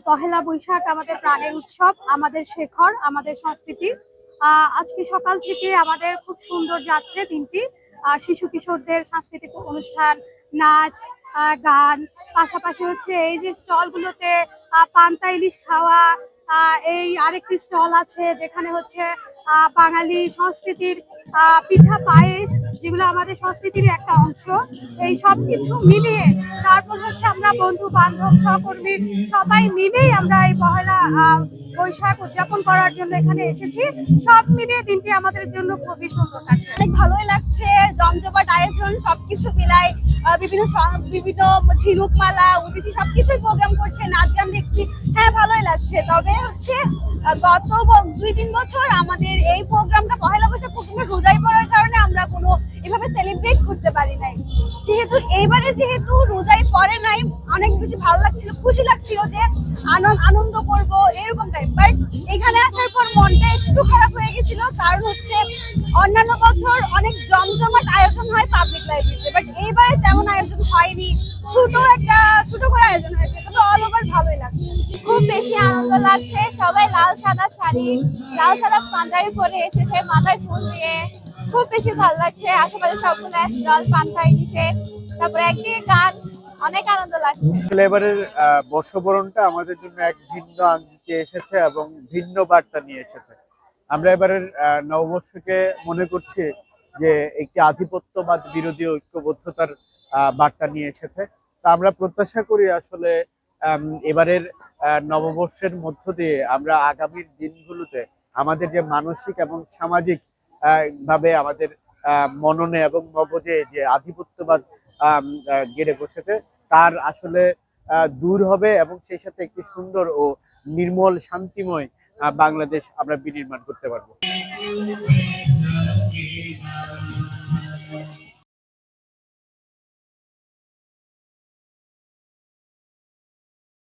পহেলা বৈশাখ আমাদের প্রাণের উৎসব, আমাদের শেখর, আমাদের সংস্কৃতি। আজকে সকাল থেকে আমাদের খুব সুন্দর যাচ্ছে দিনটি। শিশু কিশোরদের সাংস্কৃতিক অনুষ্ঠান, নাচ, গান, পাশাপাশি হচ্ছে এই যে স্টলগুলোতে পান্তা ইলিশ খাওয়া। এই আরেকটি স্টল আছে যেখানে হচ্ছে বাঙালি সংস্কৃতির পিঠা পায়েস, যেগুলো আমাদের সংস্কৃতির একটা অংশ। এই সব কিছু মিলিয়ে তারপর হচ্ছে আমরা বন্ধু বান্ধব সহকর্মী সবাই মিলেই আমরা এই পহেলা বৈশাখ উদযাপন করার জন্য এখানে এসেছি। সব মিলিয়ে দিনটি আমাদের জন্য খুবই সুন্দর কাটছে, অনেক ভালোই লাগছে। জমজমাট আয়োজন, সবকিছু মিলাই বিভিন্ন ঝিনুকমালা, উদিসি সবকিছুই প্রোগ্রাম করছে, নাচ গান দেখছি। হ্যাঁ, ভালোই লাগছে। তবে হচ্ছে গত 2-3 বছর আমাদের এই প্রোগ্রামটা পহেলা বৈশাখ প্রোগ্রামটা রোজাই পড়ার কারণে আমরা কোনো এভাবে সেলিব্রেট করতে পারি নাই। সেহেতু এইবারে যেহেতু রোজাই পড়ে নাই, অনেক বেশি ভালো লাগছিল, খুশি লাগছিল যে আনন্দ করব এরকম টাইপ। বাট এখানে আসার পর মনটা একটু খারাপ হয়ে গেছিল, কারণ হচ্ছে অন্যান্য বছর অনেক জমজমাট আয়োজন হয় পাবলিক লাইব্রেরিতে, বাট এইবারে তেমন আয়োজন হয়নি, ছোট করে আয়োজন হয়েছে। তবে অল ওভার ভালোই লাগছে, খুব বেশি আনন্দ লাগছে। সবাই লাল সাদা শাড়ি, লাল সাদা পাঞ্জাবি পরে এসেছে, মাথায় ফুল দিয়ে। খুব বেশি ভালো লাগছে। আশেপাশে সবগুলো স্টল, পান্তা ইলিশের, তারপরে একদিকে গান, অনেক আনন্দ লাগছে। এবারের বর্ষবরণটা আমাদের জন্য এক ভিন্ন আঙ্গিকে এসেছে এবং ভিন্ন বার্তা নিয়ে এসেছে। আমরা এবারের নববর্ষকে মনে করছি যে একটি আধিপত্যবাদ বিরোধী ঐক্যবদ্ধতার বার্তা নিয়ে এসেছে। তা আমরা প্রত্যাশা করি আসলে এবারের নববর্ষের মধ্য দিয়ে আমরা আগামীর দিনগুলোতে আমাদের যে মানসিক এবং সামাজিক ভাবে আমাদের মননে এবং মগজে যে আধিপত্যবাদ গেড়ে বসেছে তার আসলে দূর হবে এবং সেই সাথে একটি সুন্দর ও নির্মল শান্তিময় বাংলাদেশ আমরা বিনির্মাণ করতে পারবো।